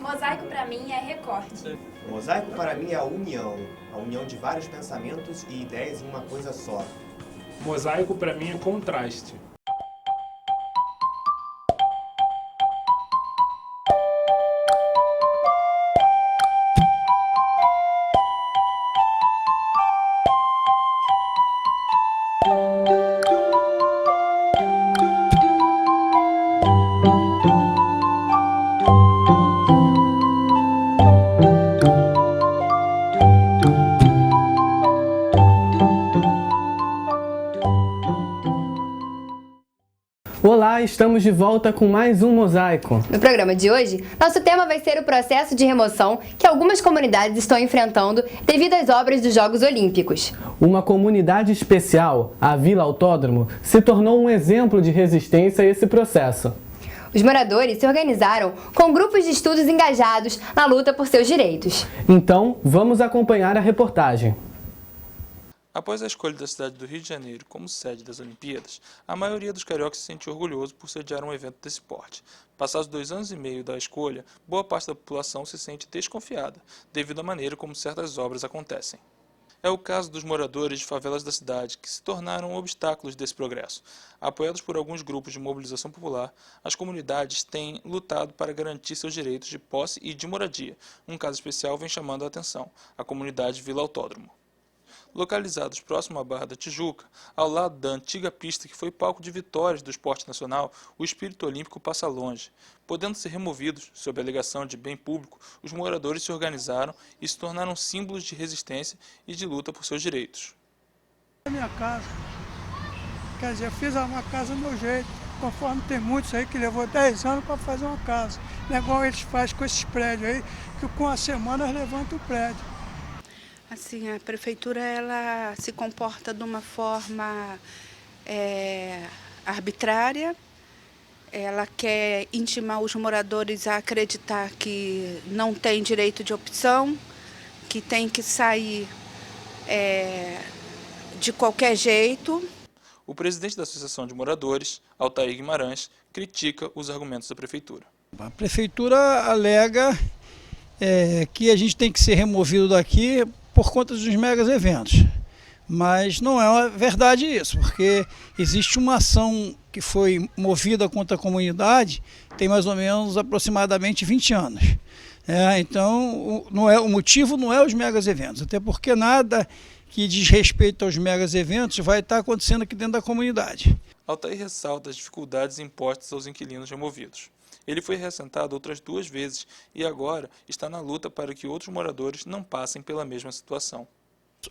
Mosaico para mim é recorte. O mosaico para mim é a união de vários pensamentos e ideias em uma coisa só. Mosaico para mim é contraste. Olá, estamos de volta com mais um Mosaico. No programa de hoje, nosso tema vai ser o processo de remoção que algumas comunidades estão enfrentando devido às obras dos Jogos Olímpicos. Uma comunidade especial, a Vila Autódromo, se tornou um exemplo de resistência a esse processo. Os moradores se organizaram com grupos de estudos engajados na luta por seus direitos. Então, vamos acompanhar a reportagem. Após a escolha da cidade do Rio de Janeiro como sede das Olimpíadas, a maioria dos cariocas se sente orgulhoso por sediar um evento desse porte. Passados 2 anos e meio da escolha, boa parte da população se sente desconfiada, devido à maneira como certas obras acontecem. É o caso dos moradores de favelas da cidade, que se tornaram obstáculos desse progresso. Apoiados por alguns grupos de mobilização popular, as comunidades têm lutado para garantir seus direitos de posse e de moradia. Um caso especial vem chamando a atenção, a comunidade Vila Autódromo. Localizados próximo à Barra da Tijuca, ao lado da antiga pista que foi palco de vitórias do esporte nacional, o espírito olímpico passa longe. Podendo ser removidos, sob a alegação de bem público, os moradores se organizaram e se tornaram símbolos de resistência e de luta por seus direitos. A minha casa, quer dizer, eu fiz uma casa do meu jeito, conforme tem muitos aí que levou 10 anos para fazer uma casa. Não é igual eles fazem com esses prédios aí, que com a semana eles levantam o prédio. Assim, a prefeitura ela se comporta de uma forma arbitrária. Ela quer intimar os moradores a acreditar que não tem direito de opção, que tem que sair de qualquer jeito. O presidente da Associação de Moradores, Altair Guimarães, critica os argumentos da prefeitura. A prefeitura alega que a gente tem que ser removido daqui por conta dos megas eventos. Mas não é verdade isso, porque existe uma ação que foi movida contra a comunidade tem mais ou menos aproximadamente 20 anos. Então, o motivo não é os megas eventos, até porque nada que diz respeito aos megas eventos vai estar acontecendo aqui dentro da comunidade. Altair ressalta as dificuldades impostas aos inquilinos removidos. Ele foi reassentado outras 2 vezes e agora está na luta para que outros moradores não passem pela mesma situação.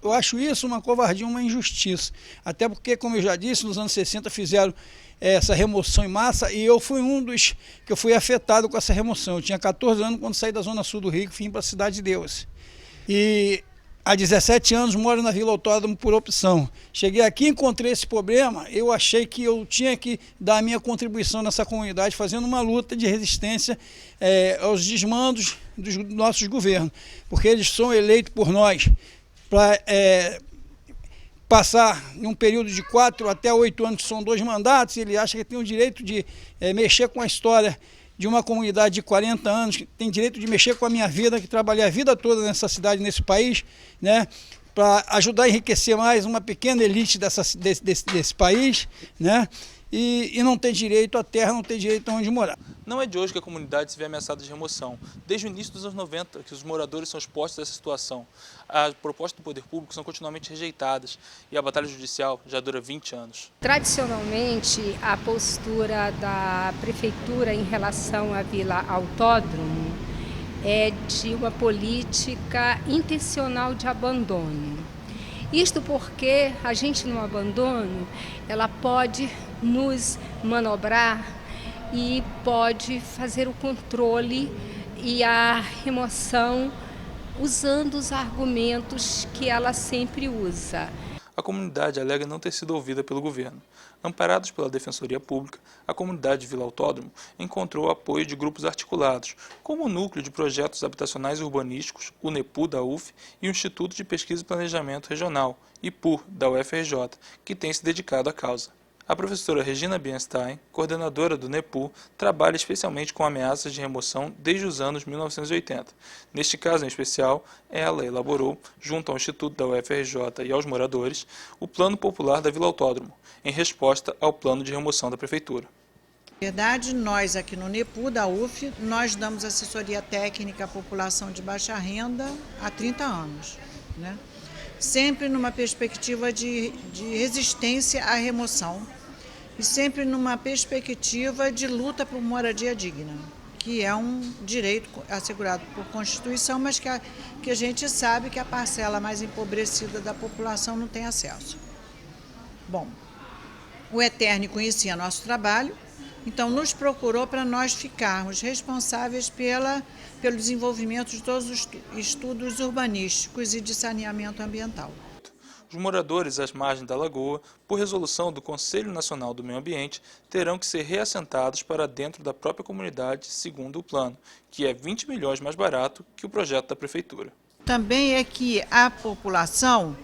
Eu acho isso uma covardia, uma injustiça. Até porque, como eu já disse, nos anos 60 fizeram essa remoção em massa e eu fui um dos que eu fui afetado com essa remoção. Eu tinha 14 anos quando saí da zona sul do Rio e vim para a Cidade de Deus. E há 17 anos moro na Vila Autódromo por opção. Cheguei aqui, encontrei esse problema, eu achei que eu tinha que dar a minha contribuição nessa comunidade, fazendo uma luta de resistência aos desmandos dos nossos governos, porque eles são eleitos por nós para passar em um período de 4 até 8 anos, que são 2 mandatos, e ele acha que tem o direito de mexer com a história de uma comunidade de 40 anos, que tem direito de mexer com a minha vida, que trabalhei a vida toda nessa cidade, nesse país, né, para ajudar a enriquecer mais uma pequena elite desse país, né, e não ter direito à terra, não ter direito a onde morar. Não é de hoje que a comunidade se vê ameaçada de remoção. Desde o início dos anos 90, que os moradores são expostos a essa situação. As propostas do poder público são continuamente rejeitadas e a batalha judicial já dura 20 anos. Tradicionalmente, a postura da prefeitura em relação à Vila Autódromo é de uma política intencional de abandono. Isto porque a gente no abandono, ela pode nos manobrar e pode fazer o controle e a remoção usando os argumentos que ela sempre usa. A comunidade alega não ter sido ouvida pelo governo. Amparados pela Defensoria Pública, a comunidade de Vila Autódromo encontrou apoio de grupos articulados, como o Núcleo de Projetos Habitacionais e Urbanísticos, o NEPU da UF, e o Instituto de Pesquisa e Planejamento Regional, IPUR, da UFRJ, que tem se dedicado à causa. A professora Regina Bienstein, coordenadora do NEPU, trabalha especialmente com ameaças de remoção desde os anos 1980. Neste caso em especial, ela elaborou, junto ao Instituto da UFRJ e aos moradores, o Plano Popular da Vila Autódromo, em resposta ao plano de remoção da Prefeitura. Na verdade, nós aqui no NEPU, da UF, nós damos assessoria técnica à população de baixa renda há 30 anos, né? Sempre numa perspectiva de resistência à remoção e sempre numa perspectiva de luta por moradia digna, que é um direito assegurado por Constituição, mas que a gente sabe que a parcela mais empobrecida da população não tem acesso. Bom, o Eterni conhecia nosso trabalho, então nos procurou para nós ficarmos responsáveis pelo desenvolvimento de todos os estudos urbanísticos e de saneamento ambiental. Os moradores às margens da lagoa, por resolução do Conselho Nacional do Meio Ambiente, terão que ser reassentados para dentro da própria comunidade, segundo o plano, que é 20 milhões mais barato que o projeto da Prefeitura. Também é que a população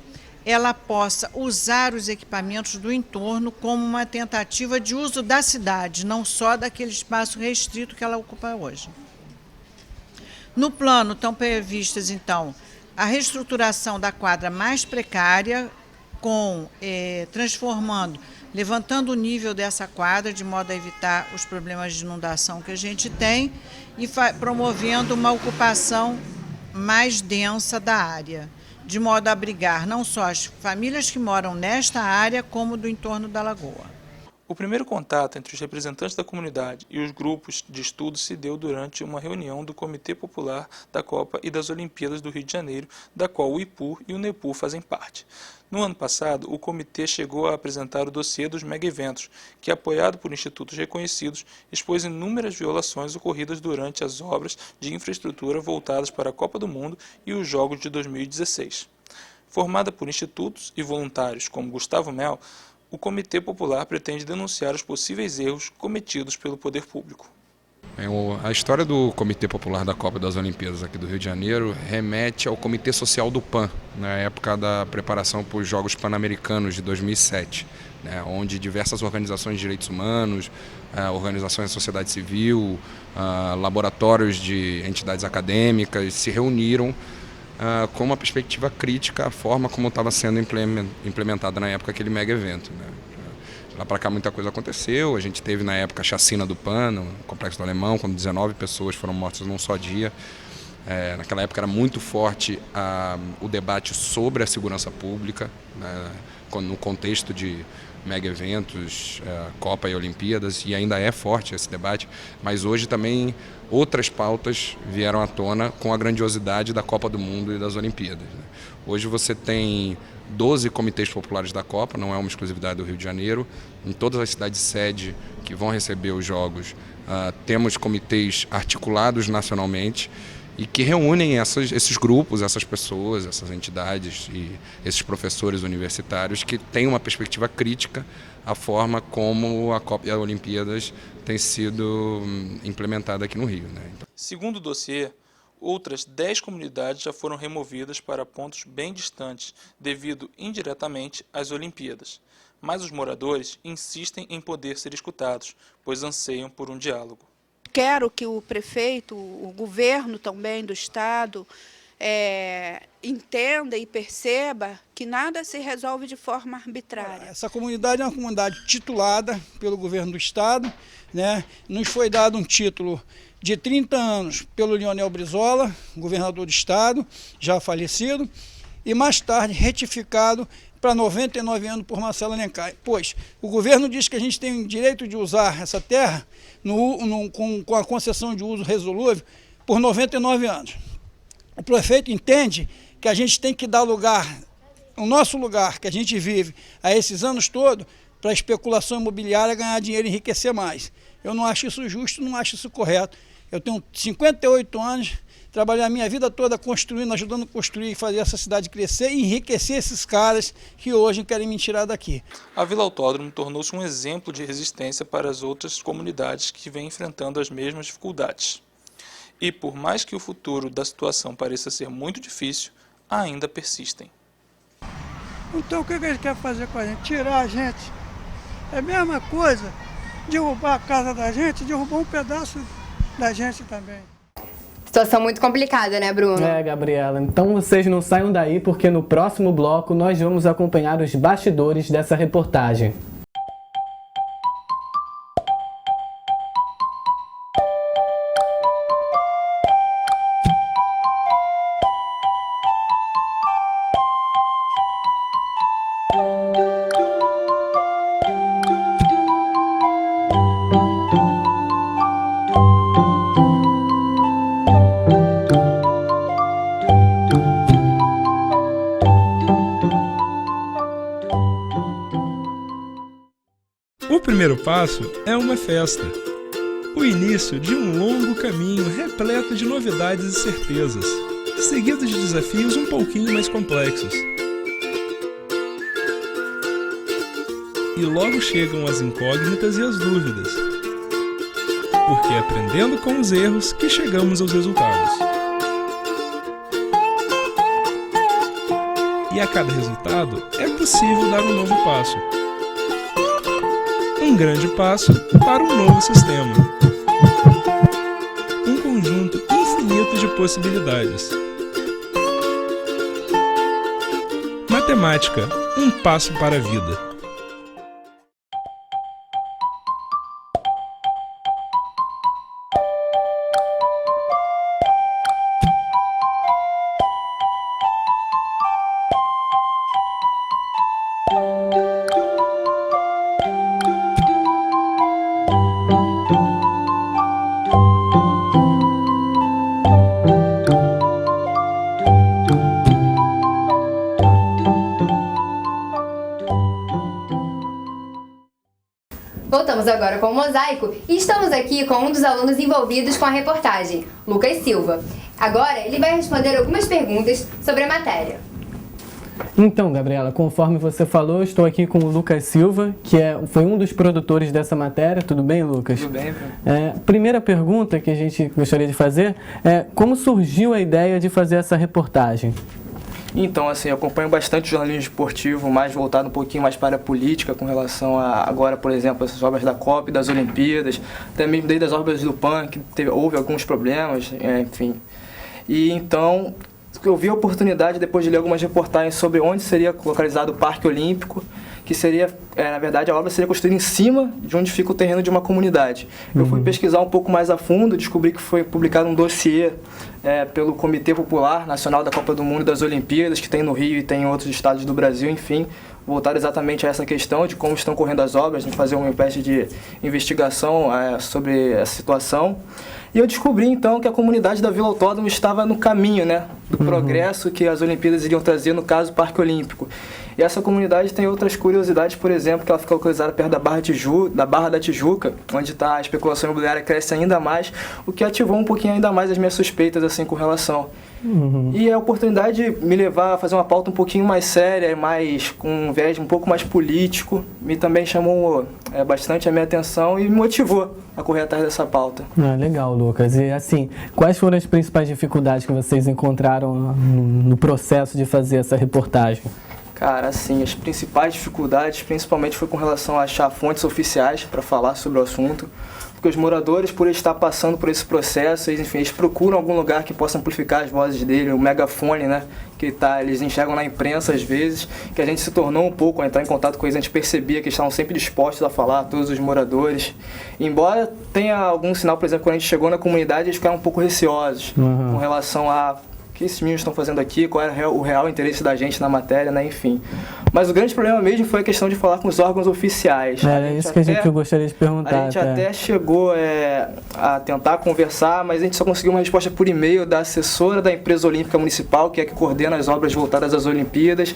ela possa usar os equipamentos do entorno como uma tentativa de uso da cidade, não só daquele espaço restrito que ela ocupa hoje. No plano estão previstas, então, a reestruturação da quadra mais precária, levantando o nível dessa quadra, de modo a evitar os problemas de inundação que a gente tem, e promovendo uma ocupação mais densa da área, de modo a abrigar não só as famílias que moram nesta área, como do entorno da lagoa. O primeiro contato entre os representantes da comunidade e os grupos de estudo se deu durante uma reunião do Comitê Popular da Copa e das Olimpíadas do Rio de Janeiro, da qual o IPUR e o NEPU fazem parte. No ano passado, o comitê chegou a apresentar o dossiê dos mega-eventos, que, apoiado por institutos reconhecidos, expôs inúmeras violações ocorridas durante as obras de infraestrutura voltadas para a Copa do Mundo e os Jogos de 2016. Formada por institutos e voluntários como Gustavo Mel, o Comitê Popular pretende denunciar os possíveis erros cometidos pelo poder público. A história do Comitê Popular da Copa e das Olimpíadas aqui do Rio de Janeiro remete ao Comitê Social do PAN, na época da preparação para os Jogos Pan-Americanos de 2007, né, onde diversas organizações de direitos humanos, organizações da sociedade civil, laboratórios de entidades acadêmicas se reuniram com uma perspectiva crítica à forma como estava sendo implementada na época aquele mega evento, né. Lá para cá muita coisa aconteceu, a gente teve na época a chacina do PAN, no Complexo do Alemão, quando 19 pessoas foram mortas num só dia. Naquela época era muito forte o debate sobre a segurança pública, né, no contexto de mega eventos, Copa e Olimpíadas, e ainda é forte esse debate, mas hoje também outras pautas vieram à tona com a grandiosidade da Copa do Mundo e das Olimpíadas, né. Hoje você tem 12 comitês populares da Copa, não é uma exclusividade do Rio de Janeiro. Em todas as cidades sede que vão receber os Jogos, temos comitês articulados nacionalmente e que reúnem esses grupos, essas pessoas, essas entidades e esses professores universitários que têm uma perspectiva crítica à forma como a Copa e as Olimpíadas têm sido implementada aqui no Rio, né? Segundo o dossiê, outras 10 comunidades já foram removidas para pontos bem distantes, devido indiretamente às Olimpíadas. Mas os moradores insistem em poder ser escutados, pois anseiam por um diálogo. Quero que o prefeito, o governo também do estado, entenda e perceba que nada se resolve de forma arbitrária. Essa comunidade é uma comunidade titulada pelo governo do estado, né? Nos foi dado um título de 30 anos pelo Leonel Brizola, governador do estado, já falecido, e mais tarde retificado para 99 anos por Marcelo Alencar. Pois o governo diz que a gente tem o direito de usar essa terra com a concessão de uso resolúvel por 99 anos. O prefeito entende que a gente tem que dar lugar, o nosso lugar que a gente vive há esses anos todos, para a especulação imobiliária ganhar dinheiro e enriquecer mais. Eu não acho isso justo, não acho isso correto. Eu tenho 58 anos, trabalhei a minha vida toda construindo, ajudando a construir e fazer essa cidade crescer e enriquecer esses caras que hoje querem me tirar daqui. A Vila Autódromo tornou-se um exemplo de resistência para as outras comunidades que vêm enfrentando as mesmas dificuldades. E por mais que o futuro da situação pareça ser muito difícil, ainda persistem. Então o que ele quer fazer com a gente? Tirar a gente É a mesma coisa, derrubar a casa da gente, derrubar um pedaço da gente também. Situação muito complicada, né, Bruno? É, Gabriela. Então vocês não saiam daí, porque no próximo bloco nós vamos acompanhar os bastidores dessa reportagem. O primeiro passo é uma festa. O início de um longo caminho repleto de novidades e certezas, seguido de desafios um pouquinho mais complexos. E logo chegam as incógnitas e as dúvidas. Porque é aprendendo com os erros que chegamos aos resultados. E a cada resultado é possível dar um novo passo. Um grande passo para um novo sistema. Um conjunto infinito de possibilidades. Matemática, um passo para a vida. Voltamos agora com o Mosaico e estamos aqui com um dos alunos envolvidos com a reportagem, Lucas Silva. Agora ele vai responder algumas perguntas sobre a matéria. Então, Gabriela, conforme você falou, eu estou aqui com o Lucas Silva, que foi um dos produtores dessa matéria. Tudo bem, Lucas? Tudo bem, primeira pergunta que a gente gostaria de fazer é como surgiu a ideia de fazer essa reportagem? Então, assim, eu acompanho bastante o jornalismo esportivo, mais voltado um pouquinho mais para a política, com relação a, agora, por exemplo, essas obras da Copa e das Olimpíadas, até mesmo desde as obras do PAN, que houve alguns problemas, enfim. E então, eu vi a oportunidade, depois de ler algumas reportagens sobre onde seria localizado o Parque Olímpico, que seria, na verdade, a obra seria construída em cima de onde fica o terreno de uma comunidade. Eu fui pesquisar um pouco mais a fundo, descobri que foi publicado um dossiê pelo Comitê Popular Nacional da Copa do Mundo e das Olimpíadas, que tem no Rio e tem em outros estados do Brasil, enfim, voltado exatamente a essa questão de como estão correndo as obras, de fazer uma espécie de investigação sobre essa situação. E eu descobri, então, que a comunidade da Vila Autódromo estava no caminho, né, do progresso que as Olimpíadas iriam trazer, no caso, o Parque Olímpico. E essa comunidade tem outras curiosidades, por exemplo, que ela fica localizada perto da Barra da Tijuca, onde a especulação imobiliária cresce ainda mais, o que ativou um pouquinho ainda mais as minhas suspeitas, assim, com relação. E a oportunidade de me levar a fazer uma pauta um pouquinho mais séria, com um viés um pouco mais político, me também chamou bastante a minha atenção e me motivou a correr atrás dessa pauta. Legal, Lucas. E assim, quais foram as principais dificuldades que vocês encontraram no processo de fazer essa reportagem? Cara, assim, as principais dificuldades, principalmente, foi com relação a achar fontes oficiais para falar sobre o assunto, porque os moradores, por estar passando por esse processo, eles procuram algum lugar que possa amplificar as vozes dele, o megafone, né, que eles enxergam na imprensa às vezes, que a gente se tornou um pouco, ao entrar em contato com eles, a gente percebia que eles estavam sempre dispostos a falar, todos os moradores. Embora tenha algum sinal, por exemplo, quando a gente chegou na comunidade, eles ficaram um pouco receosos com relação a o que esses meninos estão fazendo aqui, qual era o real interesse da gente na matéria, né, enfim. Mas o grande problema mesmo foi a questão de falar com os órgãos oficiais. Era isso que eu gostaria de perguntar. A gente até chegou a tentar conversar, mas a gente só conseguiu uma resposta por e-mail da assessora da empresa olímpica municipal, que é que coordena as obras voltadas às Olimpíadas.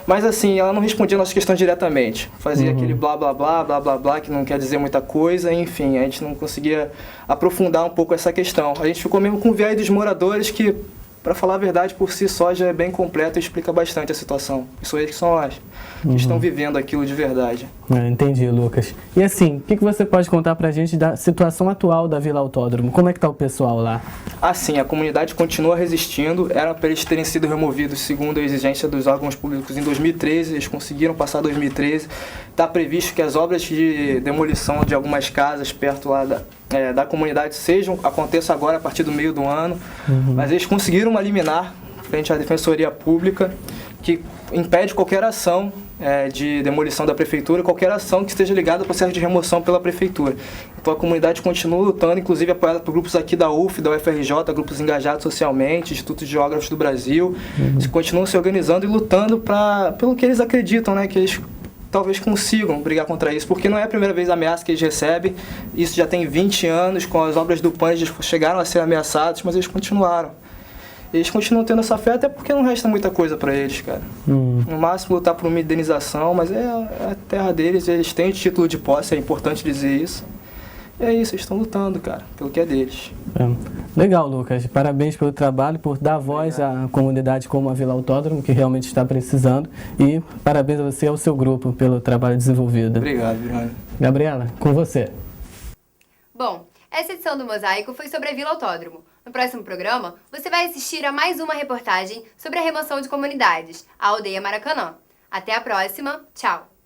Mas assim, ela não respondia a nossa questão diretamente. Fazia aquele blá blá blá, blá blá blá, que não quer dizer muita coisa, enfim, a gente não conseguia aprofundar um pouco essa questão. A gente ficou mesmo com o viés dos moradores que para falar a verdade, por si só já é bem completo e explica bastante a situação. Isso eles que são as que estão vivendo aquilo de verdade. Entendi, Lucas. E assim, o que você pode contar pra gente da situação atual da Vila Autódromo? Como é que tá o pessoal lá? Assim, a comunidade continua resistindo. Era para eles terem sido removidos segundo a exigência dos órgãos públicos em 2013. Eles conseguiram passar 2013. Está previsto que as obras de demolição de algumas casas perto lá da comunidade aconteçam agora a partir do meio do ano. Mas eles conseguiram uma liminar frente à Defensoria Pública que impede qualquer ação de demolição da prefeitura, qualquer ação que esteja ligada ao processo de remoção pela prefeitura. Então a comunidade continua lutando, inclusive apoiada por grupos aqui da UF, da UFRJ, grupos engajados socialmente, Instituto de Geógrafos do Brasil, continuam se organizando e lutando pelo que eles acreditam, né, que eles talvez consigam brigar contra isso, porque não é a primeira vez a ameaça que eles recebem. Isso já tem 20 anos, com as obras do PAN eles chegaram a ser ameaçados, mas eles continuaram. Eles continuam tendo essa fé, até porque não resta muita coisa para eles, cara. No máximo lutar por uma indenização, mas é a terra deles, eles têm o título de posse, é importante dizer isso. E é isso, eles estão lutando, cara, pelo que é deles. Legal, Lucas. Parabéns pelo trabalho, por dar voz à comunidade como a Vila Autódromo, que realmente está precisando. E parabéns a você e ao seu grupo pelo trabalho desenvolvido. Obrigado, Bruno. Gabriela, com você. Bom, essa edição do Mosaico foi sobre a Vila Autódromo. No próximo programa, você vai assistir a mais uma reportagem sobre a remoção de comunidades, a Aldeia Maracanã. Até a próxima, tchau!